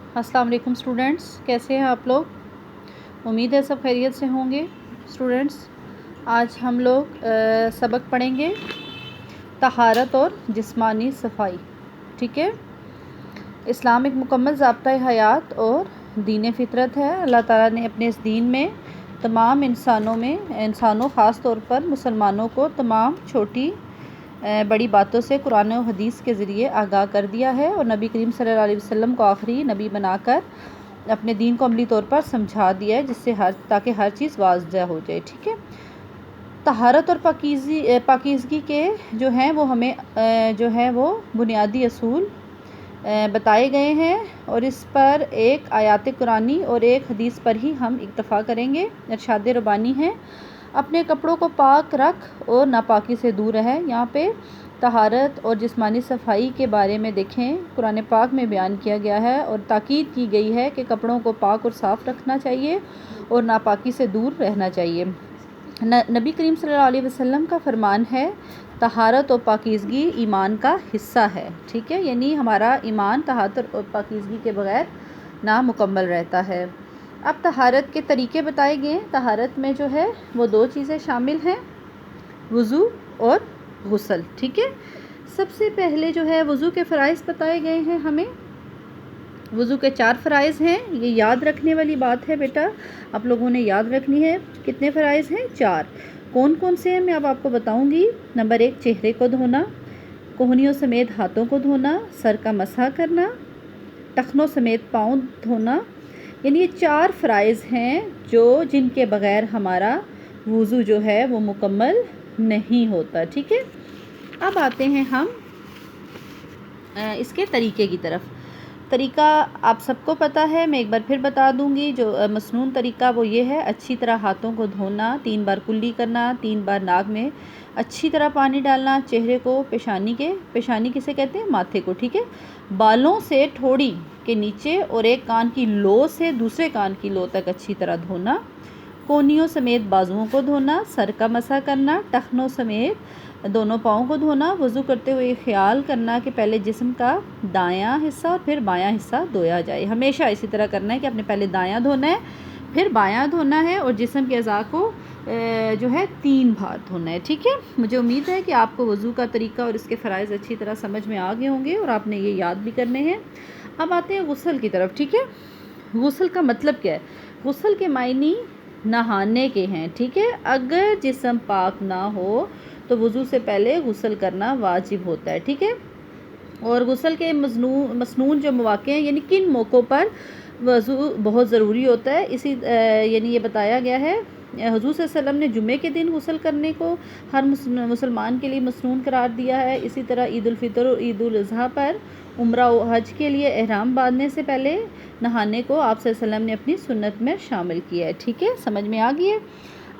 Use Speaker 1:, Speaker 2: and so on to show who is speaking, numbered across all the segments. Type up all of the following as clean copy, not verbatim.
Speaker 1: अस्सलाम वालेकुम स्टूडेंट्स, कैसे हैं आप लोग। उम्मीद है सब खैरियत से होंगे। स्टूडेंट्स, आज हम लोग सबक पढ़ेंगे तहारत और जिस्मानी सफाई। ठीक है। इस्लाम एक मुकम्मल ज़ाब्ता हयात और दीन फितरत है। अल्लाह ताला ने अपने इस दीन में तमाम इंसानों ख़ास तौर पर मुसलमानों को तमाम छोटी बड़ी बातों से कुरान और हदीस के ज़रिए आगाह कर दिया है और नबी करीम सल्लल्लाहु अलैहि वसल्लम को आखिरी नबी बनाकर अपने दीन को अमली तौर पर समझा दिया है, जिससे ताकि हर चीज़ वाज़ेह हो जाए। ठीक है। तहारत और पाकीज़गी के जो हैं वो हमें जो है वो बुनियादी असूल बताए गए हैं और इस पर एक आयत कुरानी और एक हदीस पर ही हम इक्तफ़ा करेंगे। इरशाद रब्बानी है, अपने कपड़ों को पाक रख और नापाकी से दूर रह। यहाँ पे तहारत और जिस्मानी सफाई के बारे में देखें कुरान पाक में बयान किया गया है और ताकीद की गई है कि कपड़ों को पाक और साफ़ रखना चाहिए और नापाकी से दूर रहना चाहिए। नबी करीम सल्लल्लाहु अलैहि वसल्लम का फरमान है, तहारत और पाकीज़गी ईमान का हिस्सा है। ठीक है, यानी हमारा ईमान तहारत और पाकीज़गी के बग़ैर नामुकम्मल रहता है। अब तहारत के तरीके बताए गए। तहारत में जो है वो दो चीज़ें शामिल हैं, वज़ू और गुस्ल। ठीक है। सबसे पहले जो है वज़ू के फ़राइज़ बताए गए हैं हमें। वज़ू के 4 फ़राइज़ हैं। ये याद रखने वाली बात है बेटा, आप लोगों ने याद रखनी है। कितने फ़राइज़ हैं? 4। कौन कौन से हैं मैं अब आपको बताऊंगी। नंबर 1, चेहरे को धोना, कोहनियों समेत हाथों को धोना, सर का मसा करना, टखनों समेत पाँव धोना। यानी ये 4 फ़राइज़ हैं जिनके बग़ैर हमारा वज़ू जो है वो मुकम्मल नहीं होता। ठीक है। अब आते हैं हम इसके तरीके की तरफ। तरीका आप सबको पता है, मैं एक बार फिर बता दूंगी। जो मसनून तरीका वो ये है, अच्छी तरह हाथों को धोना, 3 बार कुल्ली करना, 3 बार नाक में अच्छी तरह पानी डालना, चेहरे को पेशानी किसे कहते हैं? माथे को। ठीक है। बालों से ठोड़ी के नीचे और एक कान की लो से दूसरे कान की लो तक अच्छी तरह धोना, कोहनियों समेत बाजुओं को धोना, सर का मसा करना, टखनों समेत दोनों पाँव को धोना। वज़ू करते हुए ख्याल करना कि पहले जिस्म का दायां हिस्सा और फिर बायां हिस्सा धोया जाए। हमेशा इसी तरह करना है कि आपने पहले दायां धोना है, फिर बायां धोना है और जिस्म के अज़ा को जो है 3 बार धोना है। ठीक है। मुझे उम्मीद है कि आपको वज़ू का तरीका और इसके फ़राइज़ अच्छी तरह समझ में आ गए होंगे और आपने ये याद भी करने हैं। अब आते हैं गुस्ल की तरफ। ठीक है। गुस्ल का मतलब क्या है? गुस्ल के मायने नहाने के हैं। ठीक है। अगर जिस्म पाक ना हो तो वज़ू से पहले गुस्ल करना वाजिब होता है। ठीक है। और गुस्ल के मसनून जो मौक़े हैं, यानी किन मौक़ों पर वज़ू बहुत ज़रूरी होता है, इसी यानी ये बताया गया है। हुज़ूर सल्लल्लाहु अलैहि वसल्लम ने जुमे के दिन गुस्ल करने को हर मुसलमान के लिए मसनून करार दिया है। इसी तरह ईद उल फितर और ईद उल अज़हा पर उम्रा और हज के लिए एहराम बांधने से पहले नहाने को आप सल्लल्लाहु अलैहि वसल्लम ने अपनी सुन्नत में शामिल किया है। ठीक है, समझ में आ गई है।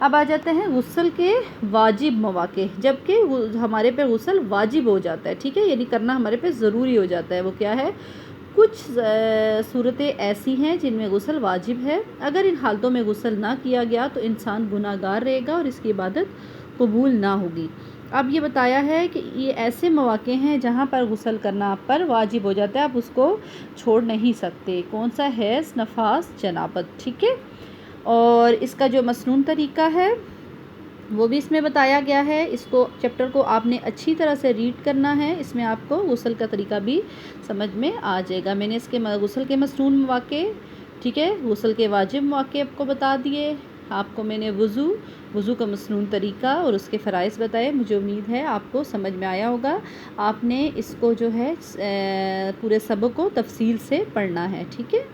Speaker 1: अब आ जाते हैं गुस्ल के वाजिब मौक़े, जबकि हमारे पे गुस्ल वाजिब हो जाता है। ठीक है, यानी करना हमारे पे ज़रूरी हो जाता है। वो क्या है? कुछ सूरतें ऐसी हैं जिनमें गुस्ल वाजिब है। अगर इन हालतों में गुस्ल ना किया गया तो इंसान गुनाहगार रहेगा और इसकी इबादत कबूल ना होगी। अब ये बताया है कि ये ऐसे मौक़े हैं जहाँ पर गुस्ल करना आप पर वाजिब हो जाता है, आप उसको छोड़ नहीं सकते। कौन सा? हैज़, नफास, जनाबत। ठीक है। और इसका जो मसनून तरीका है वो भी इसमें बताया गया है। इसको चैप्टर को आपने अच्छी तरह से रीड करना है, इसमें आपको गुस्ल का तरीका भी समझ में आ जाएगा। मैंने इसके गुस्ल के मसनून मौक़े, ठीक है, गुस्ल के वाजिब मौक़े आपको बता दिए। आपको मैंने वज़ू का मसनून तरीका और उसके फ़राइज़ बताए। मुझे उम्मीद है आपको समझ में आया होगा। आपने इसको जो है पूरे सबक को तफसील से पढ़ना है। ठीक है।